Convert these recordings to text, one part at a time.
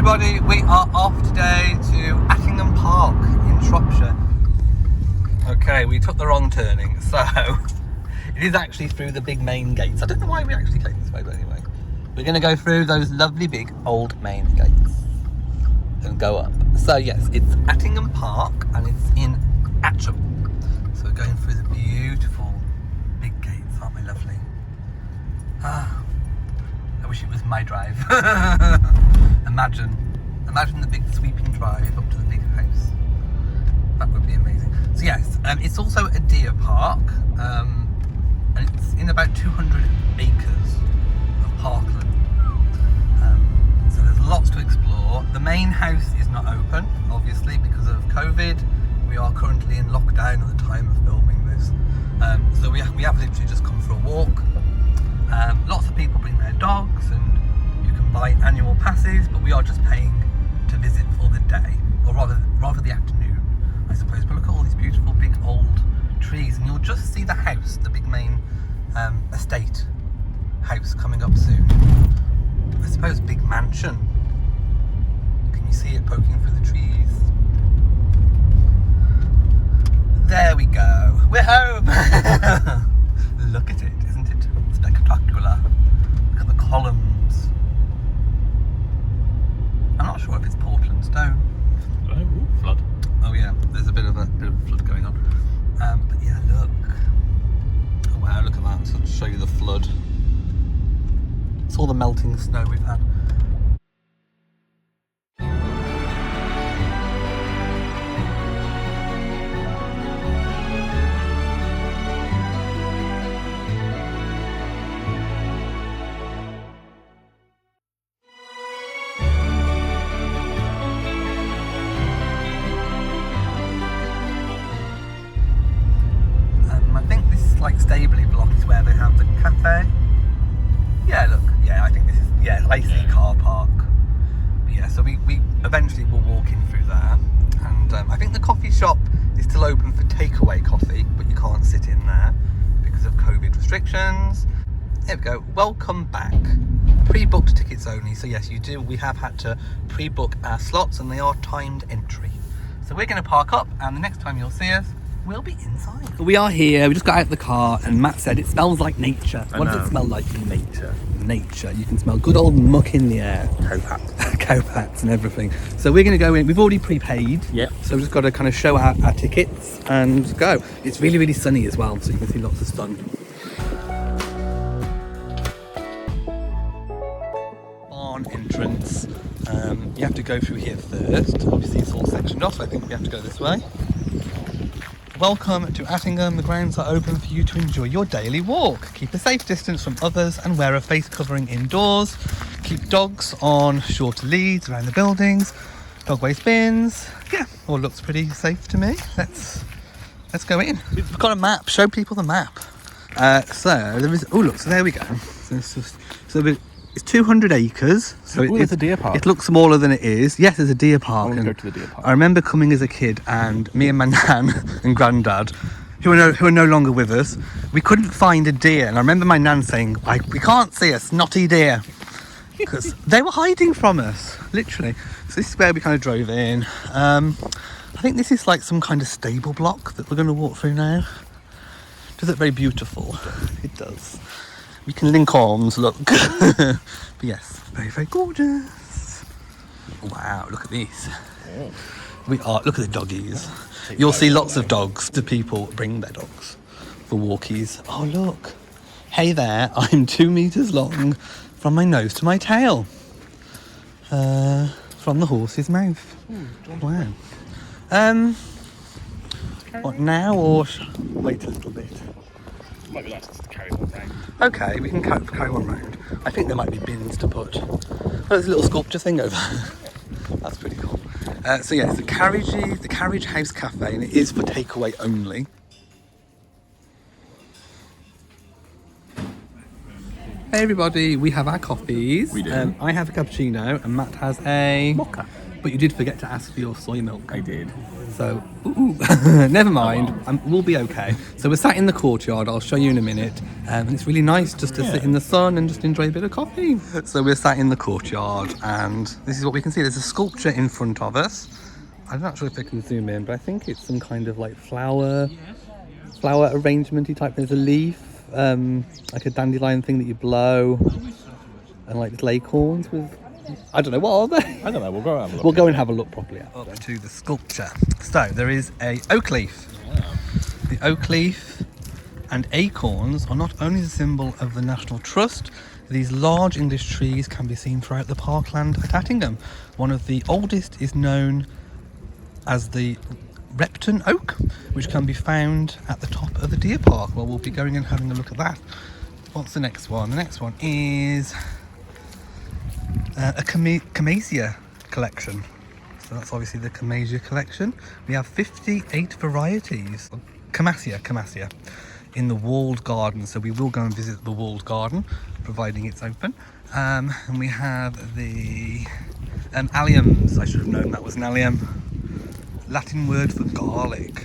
everybody, we are off today to Attingham Park in Shropshire. Okay, we took the wrong turning, so it is actually through the big main gates. I don't know why we actually came this way, but anyway. We're going to go through those lovely big old main gates and go up. So yes, it's Attingham Park and it's in Attingham. So we're going through the beautiful big gates, aren't they lovely? Ah, I wish it was my drive. Imagine the big sweeping drive up to the big house. That would be amazing. So yes, it's also a deer park, and it's in about 200 acres of parkland. So there's lots to explore. The main house is not open, obviously, because of COVID. We are currently in lockdown at the time of filming this. So we have literally just come for a walk. Lots of people bring their dogs and you can buy annual passes, but we are just paying to visit for the day, or rather the afternoon, I suppose. But look at all these beautiful big old trees, and you'll just see the house, the big main estate house coming up soon. I suppose big mansion. Can you see it poking through the trees? There we go. We're home. Look at it, isn't it spectacular? Look at the columns. I'm not sure if it's Portland stone. Oh, flood. Oh yeah, there's a bit of a flood going on. But yeah, look. Oh wow, look at that. So I'll show you the flood. It's all the melting snow we've had. Like Stabley block is where they have the cafe. Yeah, look, yeah, I think this is, yeah, Lacey car park. But yeah, so we eventually will walk in through there, and I think the coffee shop is still open for takeaway coffee, but you can't sit in there because of COVID restrictions. There we go. Welcome back. Pre-booked tickets only. So yes, we have had to pre-book our slots, and they are timed entry. So we're going to park up, and the next time you'll see us, we'll be inside. We are here. We just got out of the car and Matt said it smells like nature. What does it smell like? Nature. Nature. You can smell good old muck in the air. Cowpats and everything. So we're going to go in. We've already prepaid. Yeah. So we've just got to kind of show our tickets and go. It's really, really sunny as well, so you can see lots of sun. Barn entrance. You have to go through here first. Obviously it's all sectioned off, so I think we have to go this way. Welcome to Attingham. The grounds are open for you to enjoy your daily walk. Keep a safe distance from others and wear a face covering indoors. Keep dogs on shorter leads around the buildings. Dog waste bins. Yeah, all looks pretty safe to me. Let's go in. We've got a map. Show people the map. So there is. Oh look, so there we go. It's 200 acres, so it's a deer park. It looks smaller than it is. Yes, there's a deer park. I want to go to the deer park. I remember coming as a kid, and me and my nan and granddad, who are no longer with us, we couldn't find a deer. And I remember my nan saying, "We can't see a snotty deer," because they were hiding from us, literally. So this is where we kind of drove in. I think this is like some kind of stable block that we're going to walk through now. Does it very beautiful? It does. We can link arms, look. But yes, very, very gorgeous. Wow, look at these. Look at the doggies. You'll see lots of dogs. The people bring their dogs for walkies. Oh, look. Hey there, I'm 2 meters long from my nose to my tail. From the horse's mouth. Wow. What now, or wait a little bit? Might be nice to carry one round. Okay, we can carry one round. I think there might be bins to put. Oh, there's a little sculpture thing over there. That's pretty cool. So yes, the Carriage House Cafe, and it is for takeaway only. Hey everybody, we have our coffees. We do. I have a cappuccino and Matt has a... But you did forget to ask for your soy milk. I did. So, never mind. We'll be okay. So we're sat in the courtyard. I'll show you in a minute. And it's really nice just to sit in the sun and just enjoy a bit of coffee. So we're sat in the courtyard, and this is what we can see. There's a sculpture in front of us. I'm not sure if I can zoom in, but I think it's some kind of like flower arrangement-y type. There's a leaf, like a dandelion thing that you blow, and like little acorns with, I don't know, what are they? I don't know, we'll go and have a look. We'll go and have a look properly. Up to the sculpture. So there is a oak leaf. Yeah. The oak leaf and acorns are not only the symbol of the National Trust, these large English trees can be seen throughout the parkland at Attingham. One of the oldest is known as the Repton oak, which can be found at the top of the deer park. Well, we'll be going and having a look at that. What's the next one? The next one is a Camassia collection. So that's obviously the Camassia collection. We have 58 varieties of Camassia in the walled garden. So we will go and visit the walled garden, providing it's open. And we have the alliums. I should have known that was an allium. Latin word for garlic.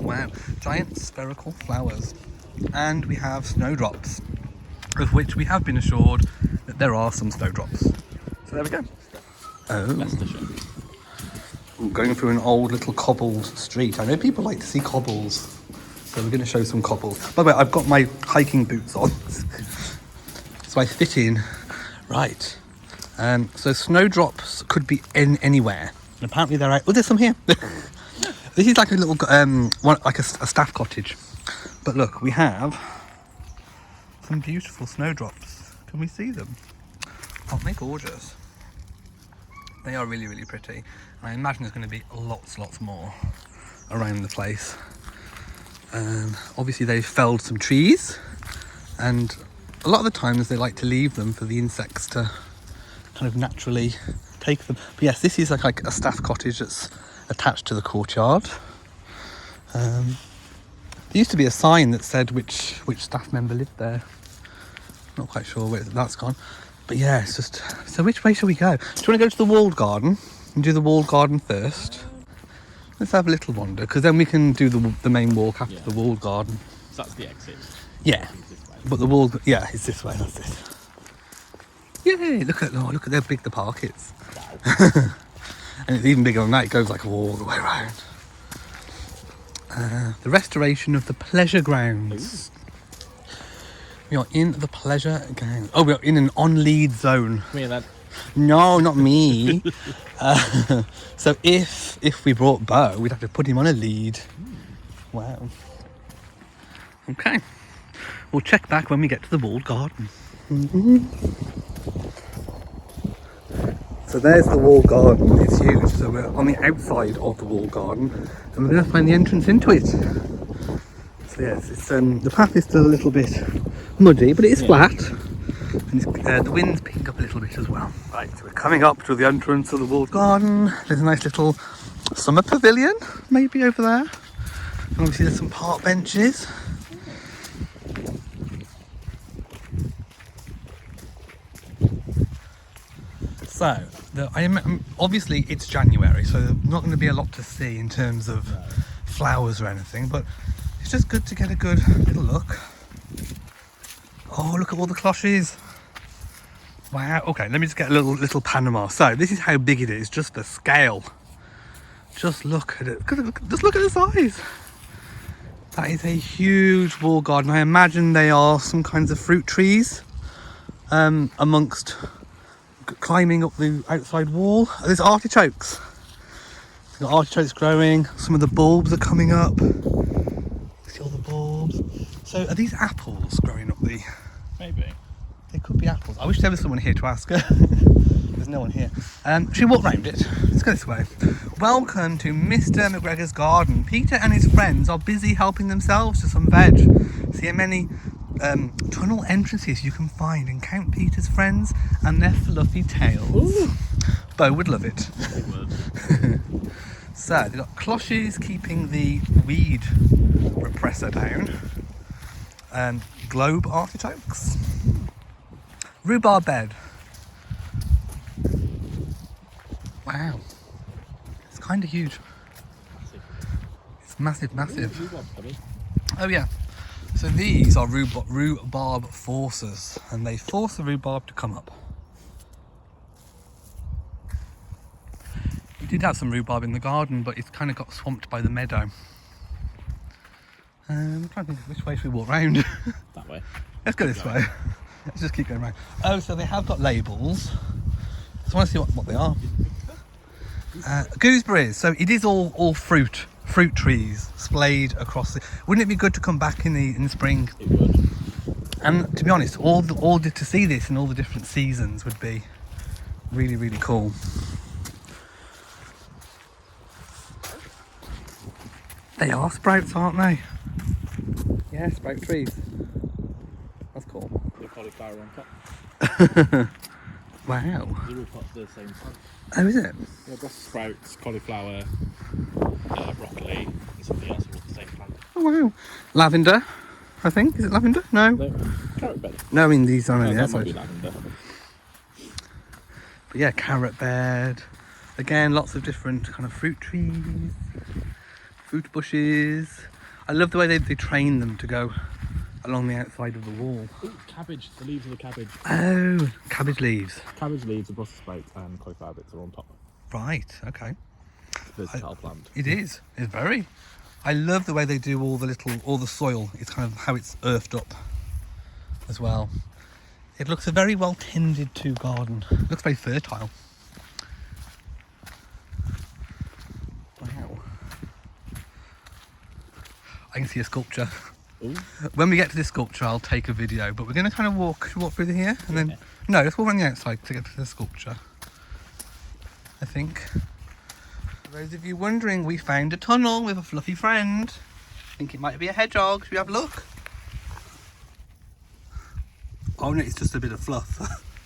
Wow, giant spherical flowers. And we have snowdrops, of which we have been assured that there are some snowdrops. So there we go. Leicestershire. Going through an old little cobbled street. I know people like to see cobbles, so we're going to show some cobbles. By the way, I've got my hiking boots on, so I fit in. Right. So snowdrops could be in anywhere. And apparently they're out. Oh, there's some here. This is like a little, one, like a staff cottage. But look, we have some beautiful snowdrops. Can we see them? Aren't they gorgeous? They are really, really pretty. And I imagine there's going to be lots more around the place. Obviously they've felled some trees, and a lot of the times they like to leave them for the insects to kind of naturally take them. But yes, this is like a staff cottage that's attached to the courtyard. There used to be a sign that said which staff member lived there. Not quite sure where that's gone. But yeah, it's just... So which way shall we go? Do you want to go to the walled garden and do the walled garden first? Let's have a little wander, because then we can do the main walk after the walled garden. So that's the exit. Yeah, but the walled... Yeah, it's this way, that's it. Yay, look at how big the park is. Wow. And it's even bigger than that. It goes like all the way around. The restoration of the pleasure grounds. We are in the pleasure grounds. Oh, we are in an on-lead zone. Me and that. No, not me. So if we brought Bo, we'd have to put him on a lead. Wow. Okay. We'll check back when we get to the walled garden. So there's the walled garden. It's huge. So we're on the outside of the walled garden, and we're going to find the entrance into it. So yes, it's the path is still a little bit muddy, but it is flat, and the wind's picking up a little bit as well. Right, so we're coming up to the entrance of the walled garden. There's a nice little summer pavilion, maybe over there. And obviously there's some park benches. So, obviously it's January, so there's not going to be a lot to see in terms of flowers or anything, but it's just good to get a good little look. Oh, look at all the cloches. Wow, okay, let me just get a little panorama. So, this is how big it is, just for scale. Just look at it. Just look at the size. That is a huge walled garden. I imagine they are some kinds of fruit trees amongst climbing up the outside wall. There's artichokes. There's got artichokes growing. Some of the bulbs are coming up. See all the bulbs. So are these apples growing up the... Maybe. They could be apples. I wish there was someone here to ask her. There's no one here. Should we walk round it? Let's go this way. Welcome to Mr. McGregor's garden. Peter and his friends are busy helping themselves to some veg. See how many tunnel entrances you can find, and count Peter's friends and their fluffy tails. Ooh. Bo would love it. He would. So they've got cloches keeping the weed repressor down, and globe artichokes, rhubarb bed. Wow. It's kind of huge. It's massive, massive. Oh yeah. So these are rhubarb forcers, and they force the rhubarb to come up. We did have some rhubarb in the garden, but it's kind of got swamped by the meadow. I'm trying to think which way should we walk round. That way. Let's go this way. Let's just keep going round. Oh, so they have got labels. So I want to see what they are. Gooseberries. So it is all fruit trees splayed across the. Wouldn't it be good to come back in the spring? It would. And to be honest, to see this in all the different seasons would be really, really cool. They are sprouts, aren't they? Yeah, sprout trees. That's cool. The cauliflower on top. Wow. They're all part of the same plant. Oh, is it? Yeah, Brussels sprouts, cauliflower, broccoli, and something else are all the same plant. Oh, wow. Lavender, I think. Is it lavender? No. No, carrot bed. No, I mean these are on the That might outside. be lavender. But yeah, carrot bed. Again, lots of different kind of fruit trees, fruit bushes. I love the way they train them to go along the outside of the wall. Ooh, cabbage, the leaves of the cabbage. Oh, cabbage leaves. Cabbage leaves, the Brussels sprouts, and cauliflower bits are on top. Right, okay. Versatile plant. It is. It's very. I love the way they do all the soil. It's kind of how it's earthed up as well. It looks a very well tended to garden. It looks very fertile. Wow. I can see a sculpture. Ooh. When we get to this sculpture, I'll take a video, but we're going to kind of walk through here and then, no, let's walk around the outside to get to the sculpture, I think. For those of you wondering, we found a tunnel with a fluffy friend. I think it might be a hedgehog. Should we have a look? Oh no, it's just a bit of fluff.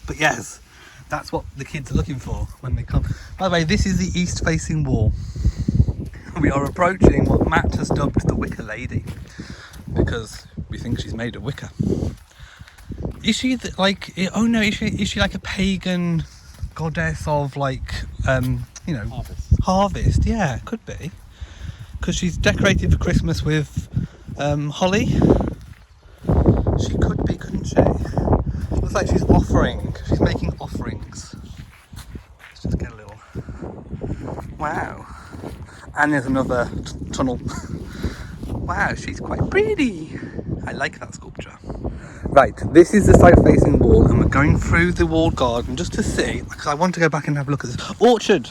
But yes, that's what the kids are looking for when they come. By the way, this is the east facing wall. We are approaching what Matt has dubbed the Wicker Lady, because we think she's made of wicker. Is she like? Oh no, is she like a pagan goddess of like harvest? Yeah, could be, because she's decorated for Christmas with holly. She could be, couldn't she? Looks like she's making offerings. Let's just get a little. Wow. And there's another tunnel. Wow, she's quite pretty. I like that sculpture. Right, this is the south-facing wall, and we're going through the walled garden just to see, because I want to go back and have a look at this orchard.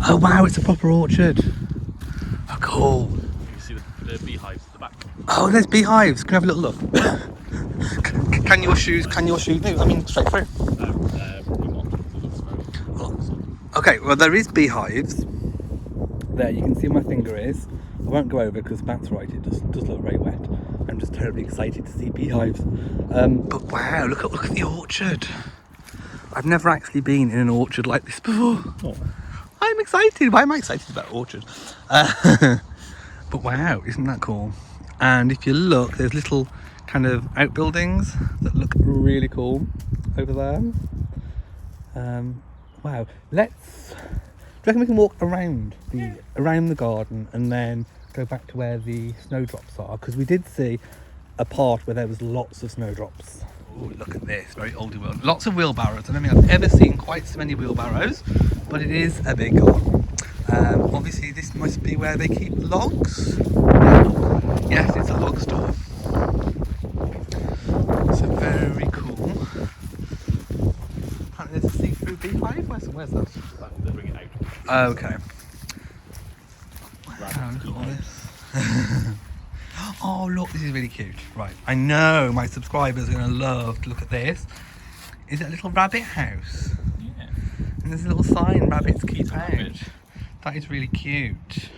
Oh wow, it's a proper orchard. Oh, cool. You can see the beehives at the back. Oh, there's beehives. Can I have a little look? Can your shoes? No, I mean straight through. Probably not. It looks very Okay, well there is beehives. There, you can see where my finger is. I won't go over because Matt's right, it does look very wet. I'm just terribly excited to see beehives. But wow, look at the orchard. I've never actually been in an orchard like this before. Oh. I'm excited. Why am I excited about orchard? But wow, isn't that cool? And if you look, there's little kind of outbuildings that look really cool over there. Wow, do you reckon we can walk around the garden and then go back to where the snowdrops are? Because we did see a part where there was lots of snowdrops. Oh, look at this, very oldie world. Lots of wheelbarrows. I don't think I've ever seen quite so many wheelbarrows, but it is a big garden. Obviously this must be where they keep logs. Yeah. Yes, it's a log store. So very cool. Apparently there's a see-through beehive. Where's that? They bring it out. Oh, okay. Wow, look at all this. Oh, look, this is really cute. Right, I know my subscribers are going to love to look at this. Is it a little rabbit house? Yeah. And there's a little sign, rabbits keep out. That is really cute.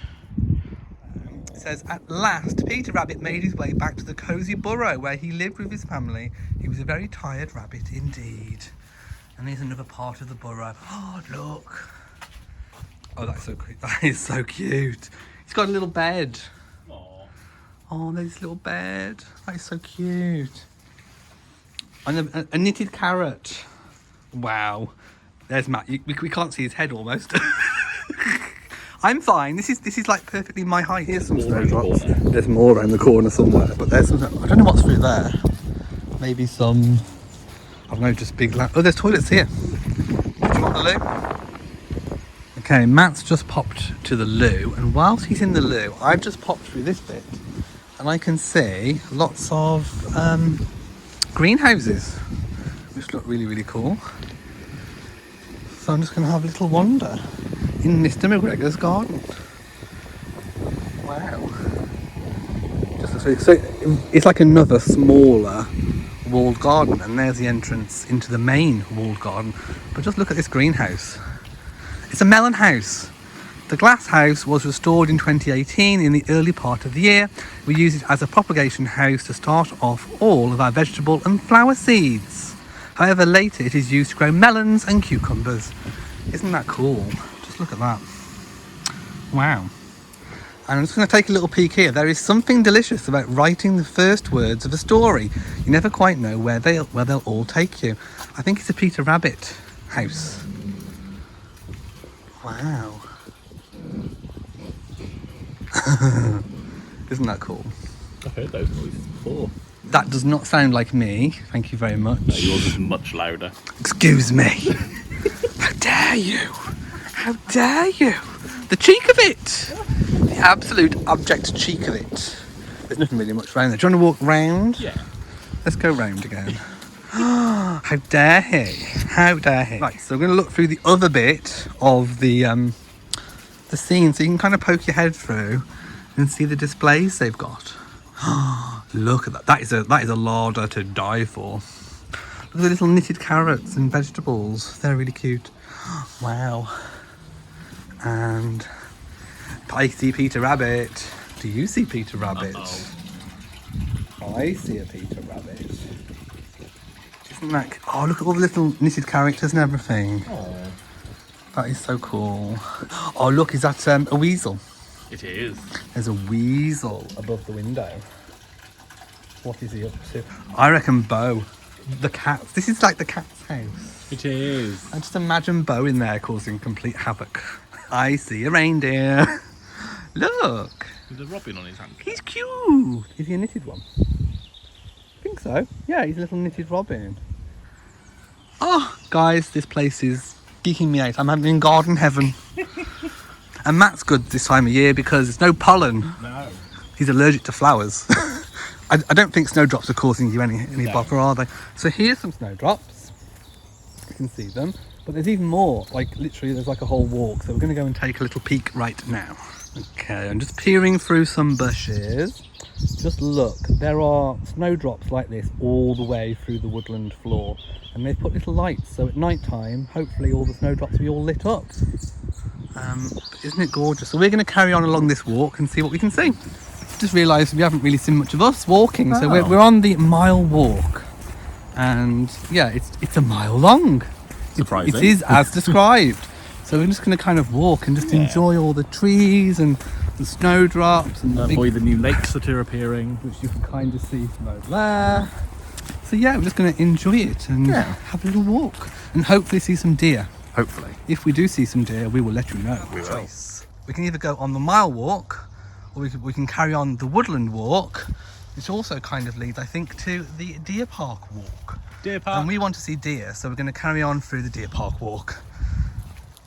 It says, at last, Peter Rabbit made his way back to the cosy burrow where he lived with his family. He was a very tired rabbit indeed. And here's another part of the burrow. Oh, look. Oh, that's so cute. That is so cute. He's got a little bed. Aww. Oh, there's a little bed. That is so cute. And a knitted carrot. Wow. There's Matt. We can't see his head almost. I'm fine. This is like perfectly my height. Here's some snowdrops. There's more around the corner somewhere, but there's some. I don't know what's through there. Maybe some. I don't know, just big. Oh, there's toilets here. Did you want the loo? Okay, Matt's just popped to the loo, and whilst he's in the loo, I've just popped through this bit, and I can see lots of greenhouses, which look really, really cool. So I'm just going to have a little wander in Mr. McGregor's garden. Wow. So it's like another smaller walled garden, and there's the entrance into the main walled garden. But just look at this greenhouse. It's a melon house. The glass house was restored in 2018 in the early part of the year. We use it as a propagation house to start off all of our vegetable and flower seeds. However, later it is used to grow melons and cucumbers. Isn't that cool? Just look at that. Wow. And I'm just going to take a little peek here. There is something delicious about writing the first words of a story. You never quite know where they'll all take you. I think it's a Peter Rabbit house. Wow. Isn't that cool? I've heard those noises before. That does not sound like me. Thank you very much. No, yours is much louder. Excuse me. How dare you? How dare you? The cheek of it. The absolute abject cheek of it. There's nothing really much around there. Do you want to walk round? Yeah. Let's go round again. How dare he? How dare he? Right, so we're going to look through the other bit of the scene, so you can kind of poke your head through and see the displays they've got. Look at that. That is a larder to die for. Look at the little knitted carrots and vegetables. They're really cute. Wow. And I see Peter Rabbit. Do you see Peter Rabbit? I see a Peter Rabbit. Isn't that... Oh, look at all the little knitted characters and everything. Aww. That is so cool. Oh, look, is that a weasel? It is. There's a weasel above the window. What is he up to? I reckon Bo. The cats. This is like the cat's house. It is. I just imagine Bo in there causing complete havoc. I see a reindeer. Look. There's a robin on his hand. He's cute. Is he a knitted one? I think so. Yeah, he's a little knitted robin. Oh, guys, this place is geeking me out. I'm in garden heaven. And Matt's good this time of year because there's no pollen. No. He's allergic to flowers. I don't think snowdrops are causing you any bother, are they? So here's some snowdrops. You can see them. But there's even more. Like, literally, there's like a whole walk. So we're going to go and take a little peek right now. Okay, I'm just peering through some bushes. Just look. There are snowdrops like this all the way through the woodland floor. And they've put little lights. So at night time, hopefully all the snowdrops will be all lit up. Isn't it gorgeous? So we're going to carry on along this walk and see what we can see. Just realised we haven't really seen much of us walking, so we're on the mile walk, and yeah, it's a mile long. Surprising. It is as described. So we're just going to kind of walk and just enjoy all the trees and the snowdrops and avoid the new lakes that are appearing, which you can kind of see from over there. So yeah, we're just going to enjoy it and have a little walk and hopefully see some deer. Hopefully. If we do see some deer, we will let you know. We will. We can either go on the mile walk, or we can carry on the Woodland Walk, which also kind of leads, I think, to the Deer Park Walk. Deer Park. And we want to see deer, so we're going to carry on through the Deer Park Walk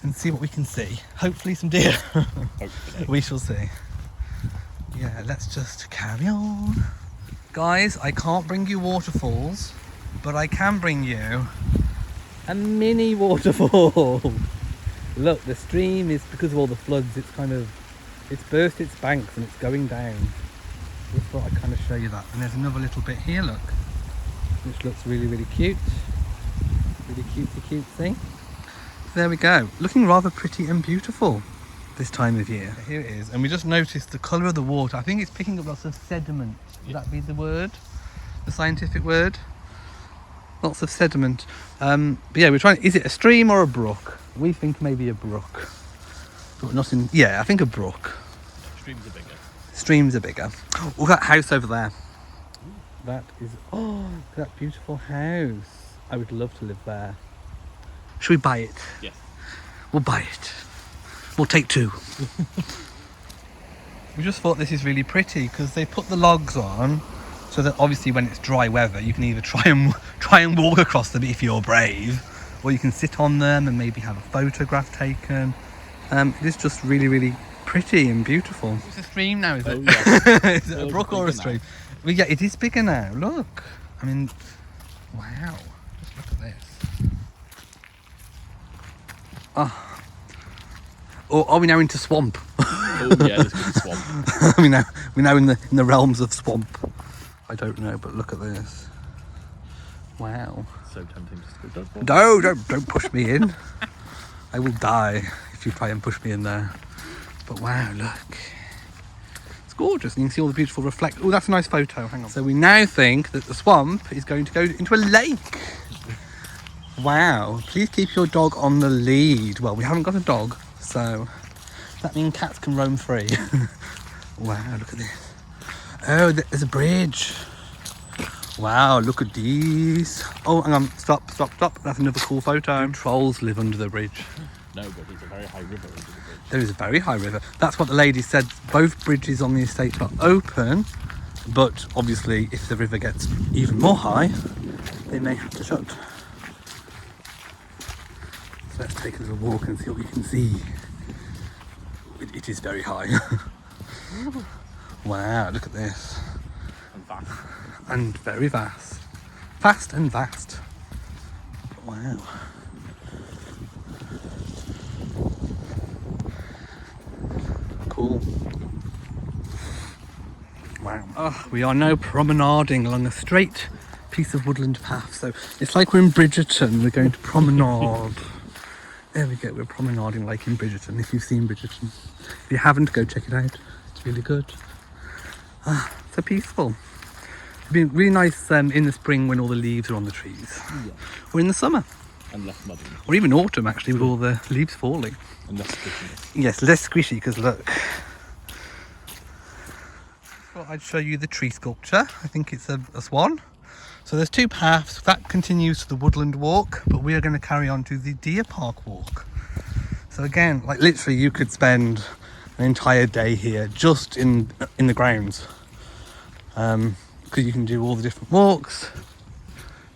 and see what we can see. Hopefully some deer. Hopefully. We shall see. Yeah, let's just carry on. Guys, I can't bring you waterfalls, but I can bring you a mini waterfall. Look, the stream is, because of all the floods, it's burst its banks and it's going down. Just thought I'd kind of show you that. And there's another little bit here, look, which looks really, really cute. Really cutesy. There we go. Looking rather pretty and beautiful this time of year. Here it is. And we just noticed the colour of the water. I think it's picking up lots of sediment. Would that be the word? The scientific word? Lots of sediment. But yeah, we're trying. Is it a stream or a brook? We think maybe a brook. But not in. Yeah, I think a brook. Streams are bigger. Streams are bigger. Oh, that house over there. That is. Oh, that beautiful house. I would love to live there. Should we buy it? Yes. We'll buy it. We'll take 2. We just thought this is really pretty because they put the logs on so that obviously when it's dry weather you can either try and walk across them if you're brave, or you can sit on them and maybe have a photograph taken. It is just really, really pretty and beautiful. It's a stream now, is it? Oh, yeah. Is it a brook or a stream? Well, yeah, it is bigger now. Look. I mean, wow. Just look at this. Oh. Or are we now into swamp? Oh yeah, let's go to swamp. we're now in the realms of swamp. I don't know, but look at this. Wow. So tempting just to go. No, don't push me in. I will die if you try and push me in there. But wow, look. It's gorgeous. And you can see all the beautiful reflect. Oh, that's a nice photo. Hang on. So we now think that the swamp is going to go into a lake. Wow. Please keep your dog on the lead. Well, we haven't got a dog, so that means cats can roam free. Wow, look at this. Oh, there's a bridge. Wow, look at these. Oh, hang on. Stop. That's another cool photo. Trolls live under the bridge. No, but there's a very high river under the bridge. There is a very high river. That's what the lady said. Both bridges on the estate are open, but obviously if the river gets even more high, they may have to shut. So let's take a little walk and see what we can see. It is very high. Wow, look at this. And vast. And very vast. Fast and vast. Wow. Cool. Wow. Oh, we are now promenading along a straight piece of woodland path. So it's like we're in Bridgerton. We're going to promenade. There we go. We're promenading like in Bridgerton. If you've seen Bridgerton, if you haven't, go check it out. It's really good. Ah, so peaceful. It'd be really nice in the spring when all the leaves are on the trees. Yeah. Or in the summer. And less muddy. Or even autumn, actually, with all the leaves falling. And less squishiness. Yes, less squishy, because look. Well, I'd show you the tree sculpture. I think it's a swan. So there's 2 paths. That continues to the Woodland Walk, but we are going to carry on to the Deer Park Walk. So again, like literally you could spend an entire day here just in the grounds. Because you can do all the different walks.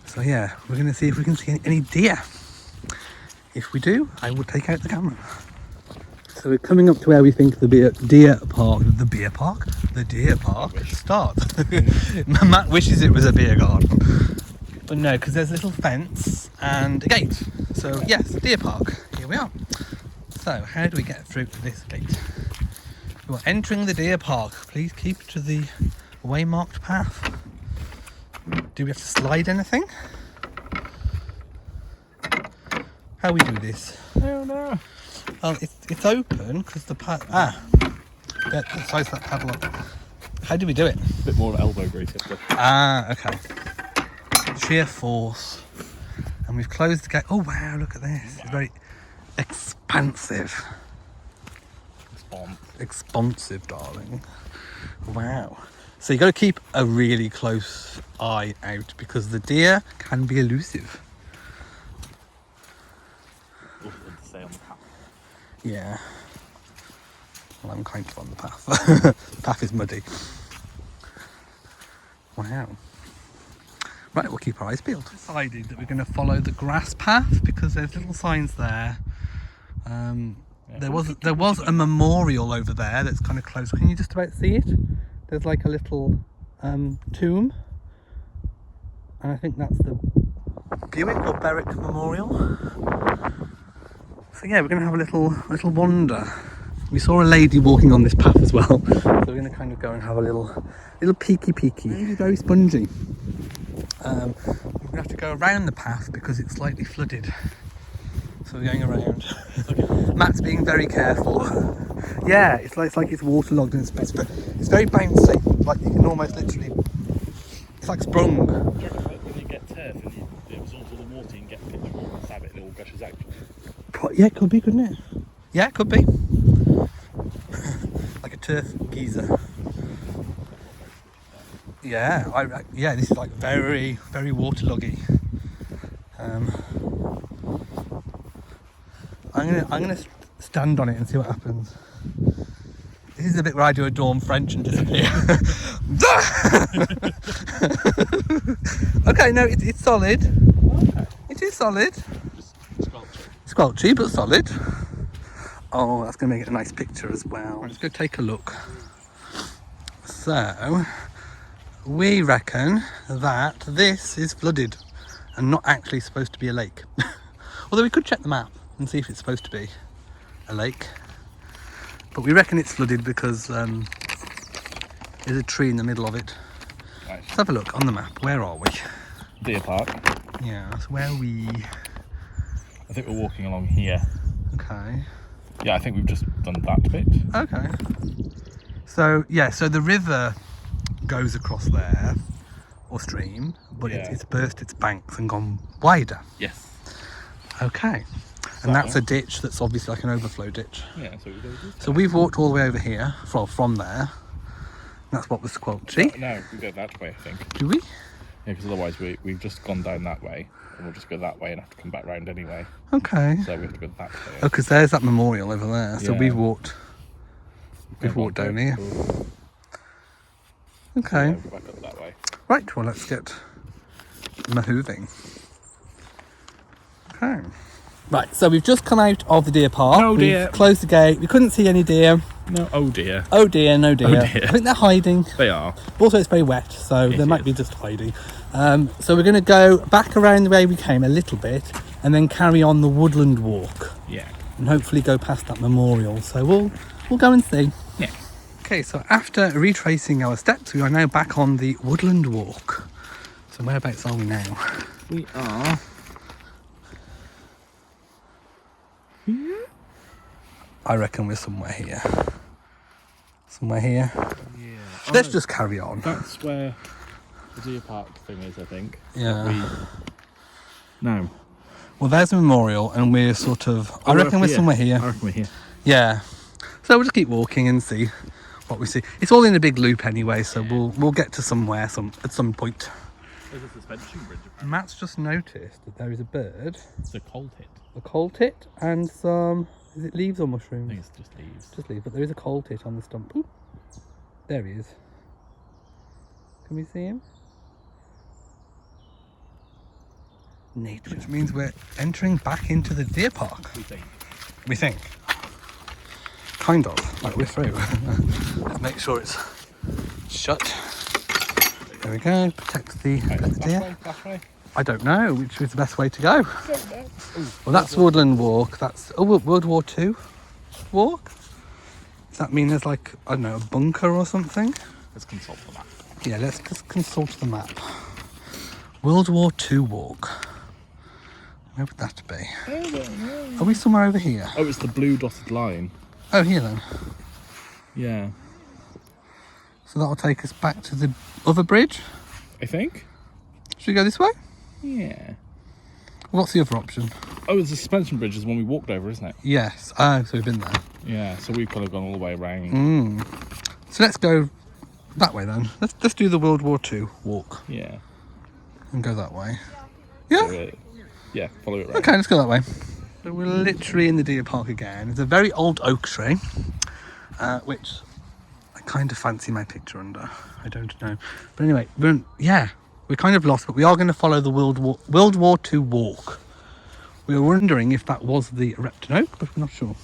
So yeah, we're going to see if we can see any deer. If we do, I will take out the camera. So we're coming up to where we think the deer park starts. Matt wishes it was a beer garden. But no, because there's a little fence and a gate. So yes, deer park, here we are. So how do we get through this gate? We are entering the deer park. Please keep to the waymarked path. Do we have to slide anything? How we do this? Oh no. Well, it's open because the path. Yeah, size that padlock. How do we do it? A bit more elbow grease. Okay. Sheer force. And we've closed the gate. Oh wow, look at this. Wow. It's very expansive. Expansive, darling. Wow. So you got to keep a really close eye out because the deer can be elusive. What did it say on the path? Yeah. Well, I'm kind of on the path. The path is muddy. Wow. Right, we'll keep our eyes peeled. Decided that we're going to follow the grass path because there's little signs there. There was a memorial over there that's kind of close. Can you just about see it? There's like a little tomb, and I think that's the Buick or Berwick Memorial. So yeah, we're going to have a little wander. We saw a lady walking on this path as well, so we're going to kind of go and have a little peeky. It's very spongy. We're going to have to go around the path because it's slightly flooded. So we're going around. Matt's being very careful. Yeah, it's like it's waterlogged and it's very bouncy. Like you can almost literally. It's like sprung. Do you reckon when you get turf and it absorbs all the water, you can get a picture of it and stab it and it all gushes out? Yeah, it could be, couldn't it? Yeah, it could be. Like a turf geyser. Yeah, yeah. This is like very, very waterloggy. I'm gonna stand on it and see what happens. This is the bit where I do a Dawn French and disappear. Okay, no, it's solid. Okay. It is solid. Just sculpture. Squelchy, but solid. Oh, that's going to make it a nice picture as well. Let's go take a look. So, we reckon that this is flooded and not actually supposed to be a lake. Although we could check the map and see if it's supposed to be a lake. But we reckon it's flooded because there's a tree in the middle of it. Right. Let's have a look on the map. Where are we? Deer Park. Yeah, so where are we? I think we're walking along here. Okay. Yeah, I think we've just done that bit. Okay. So, yeah, so the river goes across there, or stream, but Yeah. it's burst its banks and gone wider. Yes. Okay. And that's a ditch that's obviously like an overflow ditch. Yeah, so we go this So we've walked all the way over here from there. That's what was squelchy. No, we go that way, I think. Do we? Yeah, because otherwise we've just gone down that way, and we'll just go that way and have to come back round anyway. Okay. So we have to go that way. Oh, because there's that memorial over there. So Yeah. we've walked down here. Okay. Yeah, we'll go back up that way. Right, well, let's get moving. Okay. Right, so we've just come out of the deer park. Oh, dear. We've closed the gate. We couldn't see any deer. No, oh dear. Oh dear, no deer. Oh dear. I think they're hiding. They are. Also, it's very wet, so It they might is. be just hiding. So we're going to go back around the way we came a little bit and then carry on the Woodland Walk Yeah. and hopefully go past that memorial. So we'll go and see. Yeah. Okay, so after retracing our steps, we are now back on the Woodland Walk. So whereabouts are we now? We are. I reckon we're somewhere here. Somewhere here. Yeah. Let's just carry on. That's where the deer park thing is, I think. Yeah. No. Well, there's a memorial, and we're sort of. I we're reckon up we're here. somewhere here. I reckon we're here. Yeah. So we'll just keep walking and see what we see. It's all in a big loop anyway, so we'll get to somewhere at some point. There's a suspension bridge. Matt's just noticed that there is a bird, It's a cold hit. a coal tit, and some. Is it leaves or I mushrooms? think it's just leaves. Just leaves, but there is a coal tit on the stump. Ooh. There he is. Can we see him? Neat. Which means we're entering back into the deer park. We think. We think. Kind of. Like we're through. Let's make sure it's shut. There we go. Protect the deer. That way. I don't know which is the best way to go. Well, that's Woodland Walk. That's World War II walk. Does that mean there's like, I don't know, a bunker or something? Let's consult the map. Yeah, let's just consult the map. World War II walk. Where would that be? I don't know. Are we somewhere over here? Oh, it's the blue dotted line. Oh, here then. Yeah. So that'll take us back to the other bridge. I think. Should we go this way? Yeah. What's the other option? Oh, the suspension bridge is the one we walked over, isn't it? Yes. Oh, so we've been there. Yeah, so we've kind of gone all the way around. So let's go that way then. Let's do the World War II walk Yeah. and go that way. So, Yeah? yeah, follow it around. Okay, let's go that way. So we're literally in the deer park again. It's a very old oak tree, which I kind of fancy my picture under. I don't know. But anyway, we're kind of lost, but we are going to follow the World War II walk. We were wondering if that was the Repton Oak, but we're not sure.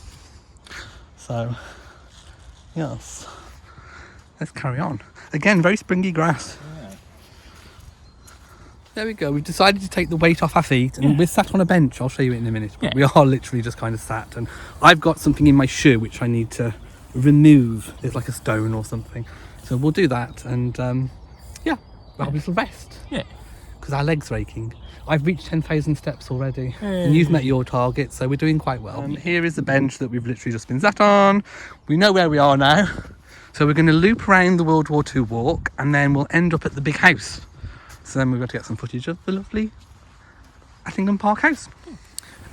So, yes. Let's carry on. Again, very springy grass. Yeah. There we go. We've decided to take the weight off our feet, and we're sat on a bench. I'll show you it in a minute. But we are literally just kind of sat, and I've got something in my shoe which I need to remove. There's like a stone or something. So we'll do that, and that'll be the rest. Yeah. Because our legs are aching. I've reached 10,000 steps already, and you've met your target, so we're doing quite well. And here is the bench that we've literally just been sat on. We know where we are now. So we're going to loop around the World War II walk, and then we'll end up at the big house. So then we've got to get some footage of the lovely Attingham Park house.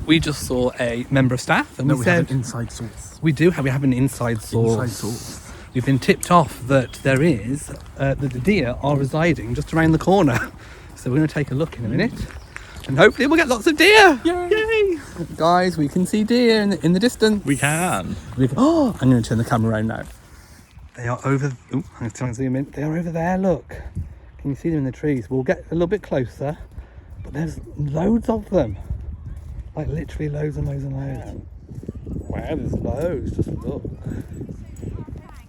We just saw a member of staff, and we said have an inside source. we have an inside source. We've been tipped off that there is that the deer are residing just around the corner. So we're going to take a look in a minute, and hopefully we'll get lots of deer. Yay! Yay! Guys, we can see deer in the distance. We can. Oh, I'm going to turn the camera around now. They are over. Oh, I'm going to zoom in. They are over there. Look. Can you see them in the trees? We'll get a little bit closer, but there's loads of them. Like literally loads and loads and loads. Wow, there's loads. Just look.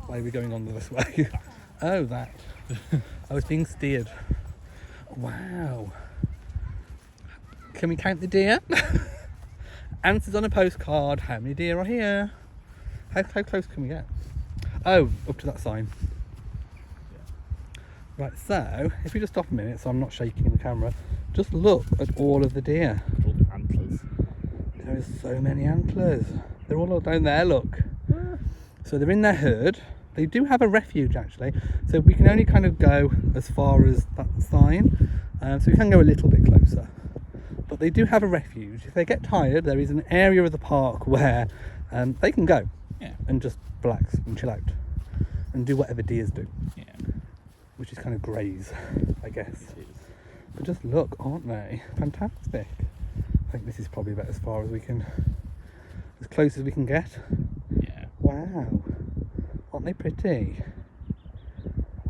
Why are we going on this way? Oh, that. I was being steered. Wow. Can we count the deer? Answers on a postcard. How many deer are here? How close can we get? Oh, up to that sign. Right, so if we just stop a minute so I'm not shaking the camera, just look at all of the deer. All the antlers. There is so many antlers. They're all down there, look. So they're in their herd. They do have a refuge actually, so we can only kind of go as far as that sign, so we can go a little bit closer. But they do have a refuge. If they get tired, there is an area of the park where they can go and just relax and chill out and do whatever deers do. Yeah. Which is kind of graze, I guess. But just look, aren't they? Fantastic. I think this is probably about as far as we can, as close as we can get. Yeah. Wow. Aren't they pretty?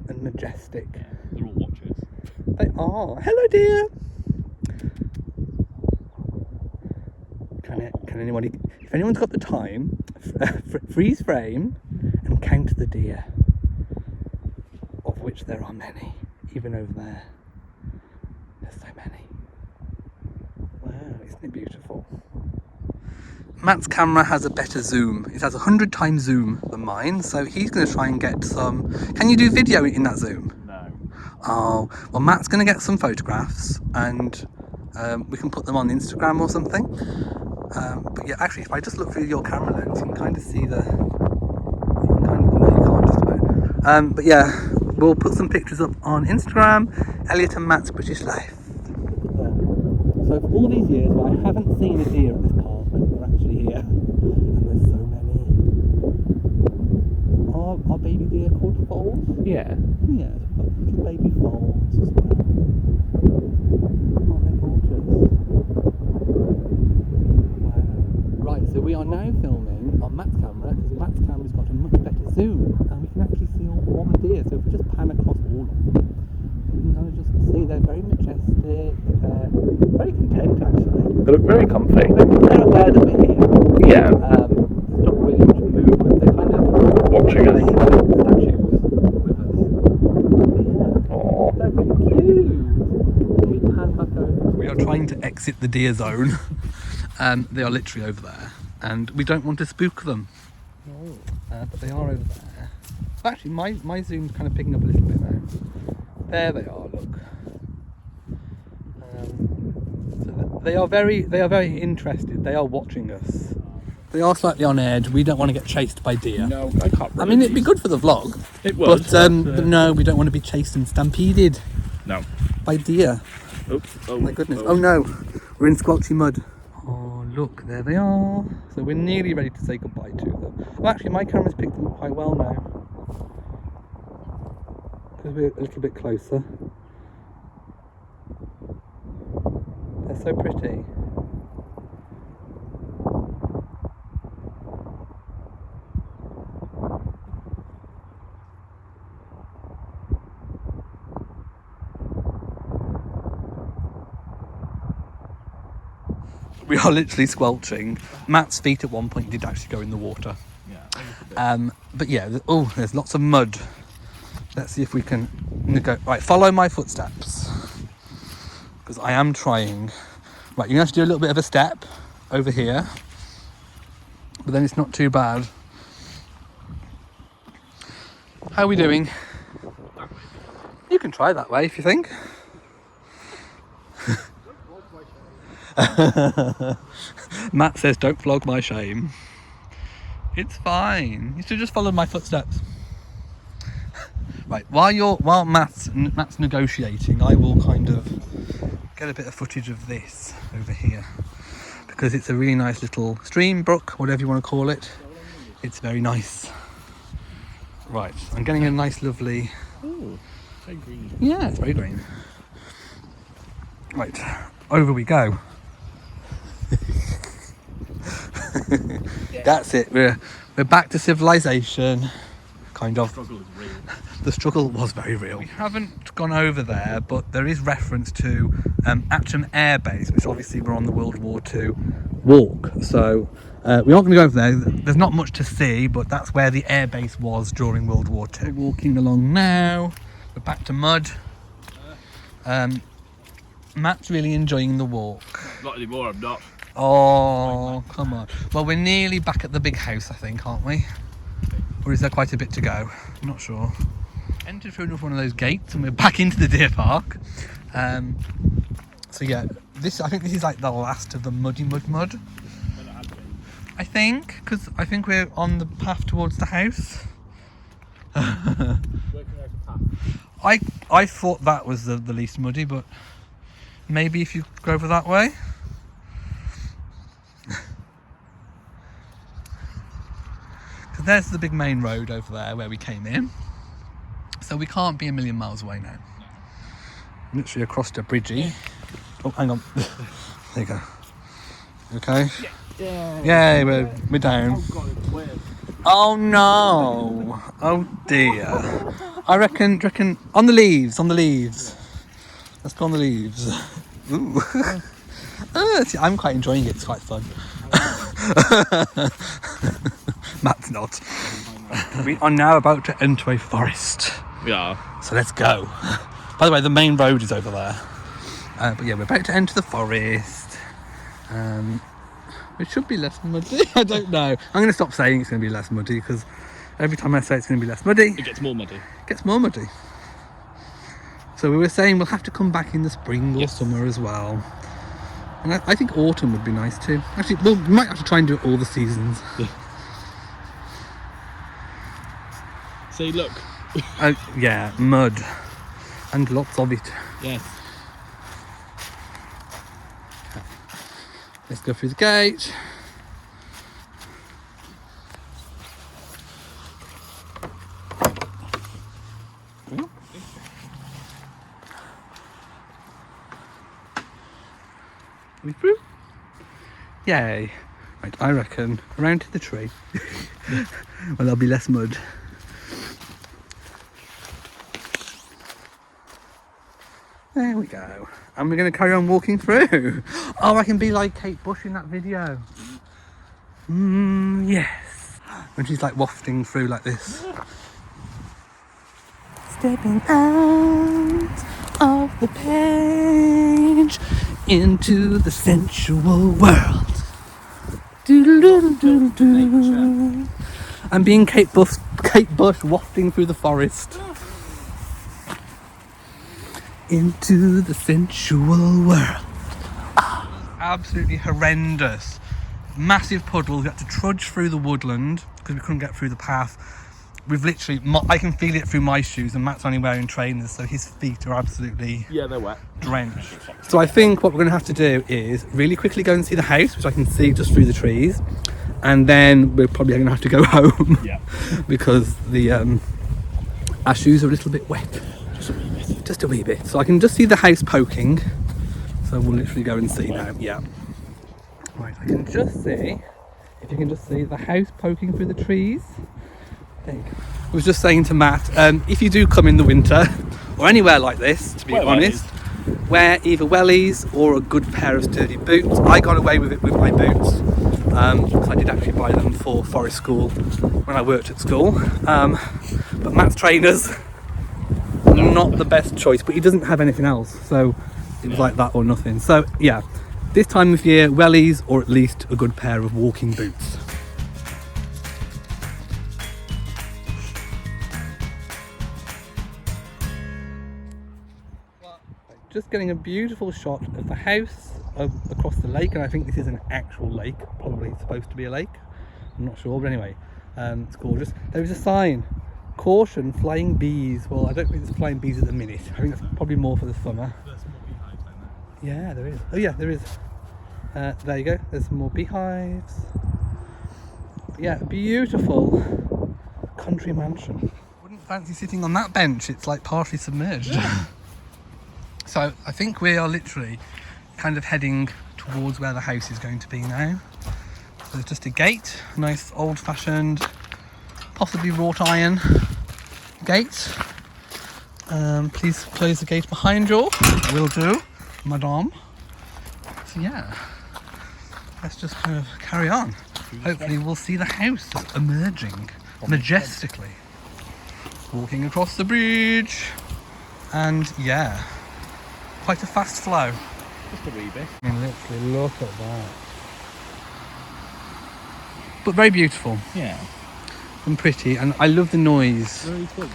And majestic. Yeah, they're all watchers. They are. Hello, dear. Can anybody, if anyone's got the time, freeze frame and count the deer, of which there are many, even over there. There's so many. Wow, isn't it beautiful? Matt's camera has a better zoom. It has 100 times zoom than mine, so he's going to try and get some. Can you do video in that zoom? No. Oh, well, Matt's going to get some photographs and we can put them on Instagram or something. But yeah, actually, if I just look through your camera lens, you can kind of see the. No, you can't just about. But yeah, we'll put some pictures up on Instagram. Elliot and Matt's British Life. So for all these years, I haven't seen a deer at this park. They're actually here, and there's so many. Are baby deer called foals? Yeah. Yeah, we've got little baby foals as well. Aren't they gorgeous? Wow. Right, so we are now filming on Matt's camera because Matt's camera's got a much better zoom, and we can actually see all the deer. So if we just pan across all of them, we can kind of just see they're very majestic, very content actually. They look very comfy. They're aware that we're here. Yeah. There's not really much movement. They're kind of Watching us. Statues with us. Yeah. Aww. They're really cute. Can we pan back over? We are trying to exit the deer zone. They are literally over there, and we don't want to spook them. Oh. But they are over there. Actually, my zoom's kind of picking up a little bit now. There they are. Look. So they are very interested. They are watching us. They are slightly on edge. We don't want to get chased by deer. No, I can't. I mean, it'd be good for the vlog. It would. But no, we don't want to be chased and stampeded. No. By deer. Oh my goodness. Oh no, we're in squelchy mud. Oh look, there they are. So we're nearly ready to say goodbye to them. Well, actually, my camera's picked them up quite well now. Because we're a little bit closer. They're so pretty. We are literally squelching. Matt's feet at one point did actually go in the water. Yeah. But yeah, there's lots of mud. Let's see if we can go. Right, follow my footsteps. Because I am trying. Right, you're going to have to do a little bit of a step over here. But then it's not too bad. How are we doing? You can try that way if you think. Matt says don't vlog my shame. It's fine. You should just follow my footsteps. Right, while Matt's negotiating, I will kind of get a bit of footage of this over here because it's a really nice little stream, brook, whatever you want to call it. It's very nice. Right, I'm getting a nice lovely. Ooh, very green. Yeah, it's very green. Right, over we go. That's it. We're back to civilization. Kind of. The struggle is real. The struggle was very real. We haven't gone over there, but there is reference to Attingham Air Base, which obviously we're on the World War II walk. So we're not going to go over there. There's not much to see, but that's where the air base was during World War II. We're walking along now. We're back to mud. Matt's really enjoying the walk. Not anymore, I'm not. Oh, come on. Well, we're nearly back at the big house, I think, aren't we? Or is there quite a bit to go? I'm not sure. Entered through one of those gates and we're back into the deer park. So yeah, I think this is like the last of the mud. I think, because I think we're on the path towards the house. I thought that was the least muddy, but maybe if you go over that way. Because there's the big main road over there where we came in. So we can't be a million miles away now. Literally across the bridgey. Oh, hang on. There you go. Okay. Yeah, we're down. Oh no! Oh dear. I reckon on the leaves. Let's go on the leaves. Ooh. See, I'm quite enjoying it. It's quite fun. Matt's not. We are now about to enter a forest. We are. So let's go. By the way, the main road is over there. But yeah, we're about to enter the forest. It should be less muddy. I don't know. I'm going to stop saying it's going to be less muddy because every time I say it's going to be less muddy, it gets more muddy. So we were saying we'll have to come back in the spring or summer as well. And I think autumn would be nice too. Actually, we might have to try and do it all the seasons. Yeah. See, look. Yeah, mud. And lots of it. Yes. Let's go through the gate. Are we through? Yay. Right, I reckon around to the tree. Well, there'll be less mud. There we go. And we're going to carry on walking through. Oh, I can be like Kate Bush in that video. Yes. When she's like wafting through like this. Stepping out of the page into the sensual world. Doo-doo-doo-doo-doo. I'm being Kate Bush wafting through the forest. Into the sensual world. Absolutely horrendous. Massive puddles. We had to trudge through the woodland because we couldn't get through the path. We've literally, I can feel it through my shoes, and Matt's only wearing trainers, so his feet are absolutely they're wet, drenched. So I think what we're going to have to do is really quickly go and see the house, which I can see just through the trees, and then we're probably going to have to go home. Yeah. Because the our shoes are a little bit wet. Just a wee bit. So I can just see the house poking. So we'll literally go and see now. Yeah. Right, I can just see, if you can just see the house poking through the trees. There you go. I was just saying to Matt, if you do come in the winter, or anywhere like this, to be honest, wear either wellies or a good pair of sturdy boots. I got away with it with my boots, because I did actually buy them for forest school when I worked at school. But Matt's trainers, not the best choice, but he doesn't have anything else, so it was like that or nothing. So yeah, this time of year, wellies or at least a good pair of walking boots. Just getting a beautiful shot of the house across the lake, and I think this is an actual lake, probably supposed to be a lake, I'm not sure, but anyway, it's gorgeous. There is a sign, caution, flying bees. Well, I don't think there's flying bees at the minute. I think that's probably more for the summer. There's more beehives down there. Yeah, there is. Oh yeah, there is. There you go, there's some more beehives. But yeah, beautiful country mansion. Wouldn't fancy sitting on that bench, it's like partially submerged. Yeah. So I think we are literally kind of heading towards where the house is going to be now. There's just a gate, nice old-fashioned, possibly wrought iron gate. Please close the gate behind you. Will do, madame. So yeah, let's just kind of carry on. Hopefully we'll see the house just emerging majestically. Walking across the bridge. And yeah, quite a fast flow. Just a wee bit. I mean, literally, look at that. But very beautiful. Yeah. And pretty, and I love the noise. Very twigs.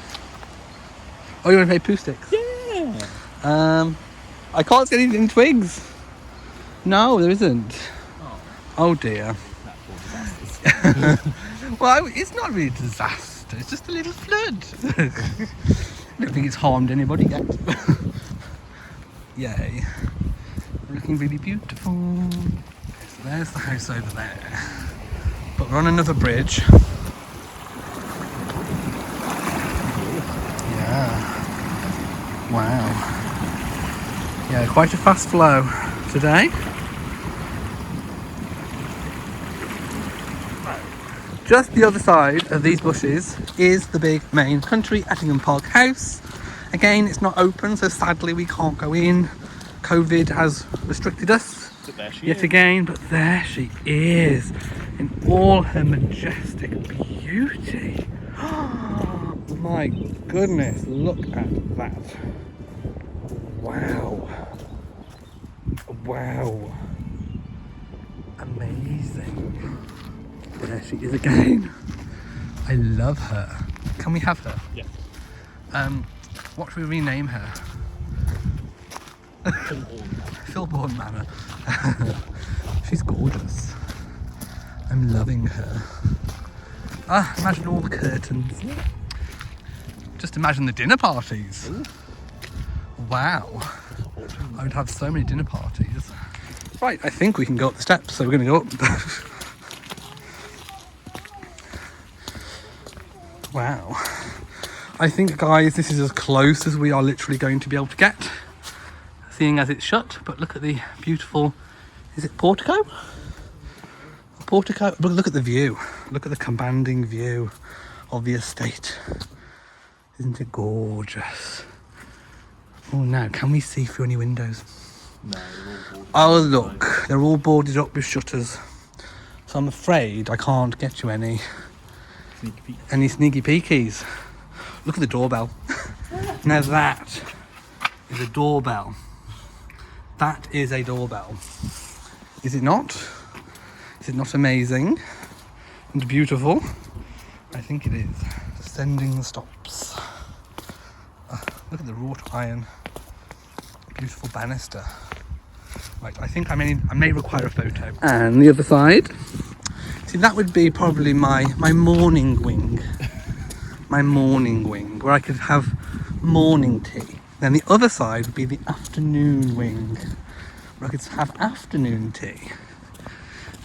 Oh, you want to play poo sticks? Yeah. I can't see anything in twigs. No, there isn't. Oh dear. Well, it's not really a disaster. It's just a little flood. I don't think it's harmed anybody yet. Yay. Looking really beautiful. So there's the house over there. But we're on another bridge. Yeah. Wow. Yeah, quite a fast flow today. Just the other side of these bushes is the big main country Attingham Park house. Again, it's not open, so sadly we can't go in. COVID has restricted us yet again, but there she is in all her majestic beauty. Oh my goodness, look at that. Wow. Wow. Amazing. There she is again. I love her. Can we have her? Yeah. What should we rename her? Philbourne Manor. She's gorgeous. I'm loving her. Ah, imagine all the curtains. Just imagine the dinner parties. Ooh. Wow. I would have so many dinner parties. Right, I think we can go up the steps, so we're going to go up. Wow. I think, guys, this is as close as we are literally going to be able to get, seeing as it's shut. But look at the beautiful, is it portico? Portico. Look at the view. Look at the commanding view of the estate. Isn't it gorgeous? Oh, now, can we see through any windows? No, oh, look, they're all boarded up with shutters. So I'm afraid I can't get you any sneaky peekies. Look at the doorbell. Now that is a doorbell. That is a doorbell. Is it not? Is it not amazing and beautiful? I think it is. Descending the stops. Look at the wrought iron. Beautiful banister. Right, I think I may require a photo. And the other side. See, that would be probably my morning wing. My morning wing, where I could have morning tea. Then the other side would be the afternoon wing, where I could have afternoon tea.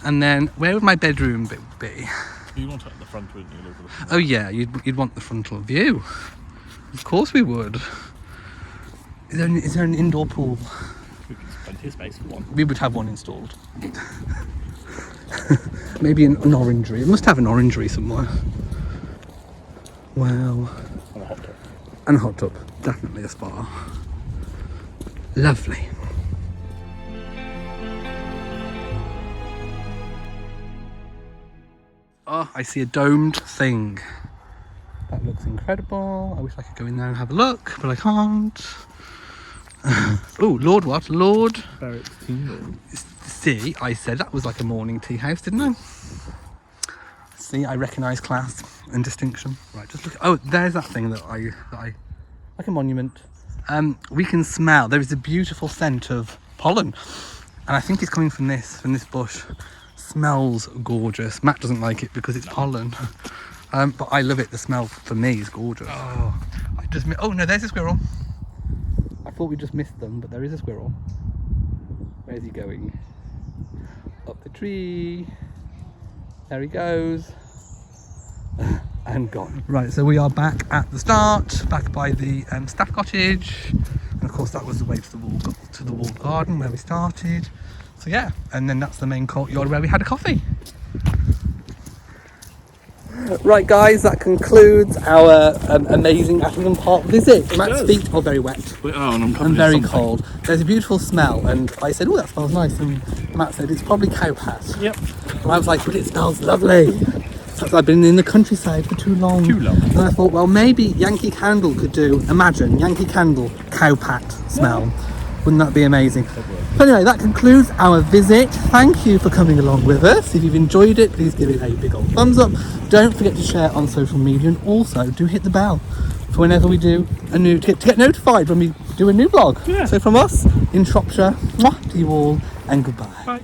And then where would my bedroom be? You want it at the front, wouldn't you? Oh yeah, you'd want the frontal view. Of course we would. Is there an indoor pool? There's plenty of space for one. We would have one installed. Maybe an orangery. It must have an orangery somewhere. Wow. And a hot tub. And a hot tub. Definitely a spa. Lovely. Oh, I see a domed thing. That looks incredible. I wish I could go in there and have a look, but I can't. Oh, Lord what? Lord? Barrett's tea room. See, I said that was like a morning tea house, didn't I? See, I recognise class and distinction. Right, just look. Oh, there's that thing that I like a monument. We can smell. There is a beautiful scent of pollen, and I think it's coming from this bush. Smells gorgeous. Matt doesn't like it because it's pollen, but I love it. The smell for me is gorgeous. Oh, oh no, there's a squirrel. I thought we just missed them, but there is a squirrel. Where's he going? Up the tree. There he goes. And gone. Right, so we are back at the start, back by the staff cottage. And of course that was the way to the walled garden where we started. So yeah, and then that's the main courtyard where we had a coffee. Right, guys, that concludes our amazing Attingham Park visit. Matt's does. feet are very wet And I'm and very cold. There's a beautiful smell, and I said, "Oh, that smells nice." And Matt said, "It's probably cow pat." Yep. And I was like, "But it smells lovely." Because I've been in the countryside for too long. And I thought, well, maybe Yankee Candle could do. Imagine Yankee Candle cow pat smell. Wouldn't that be amazing? So anyway, that concludes our visit. Thank you for coming along with us. If you've enjoyed it, please give it a big old thumbs up. Don't forget to share on social media, and also do hit the bell for whenever we do a new, to get notified when we do a new vlog. Yeah. So from us in Shropshire, mwah, to you all, and goodbye. Bye.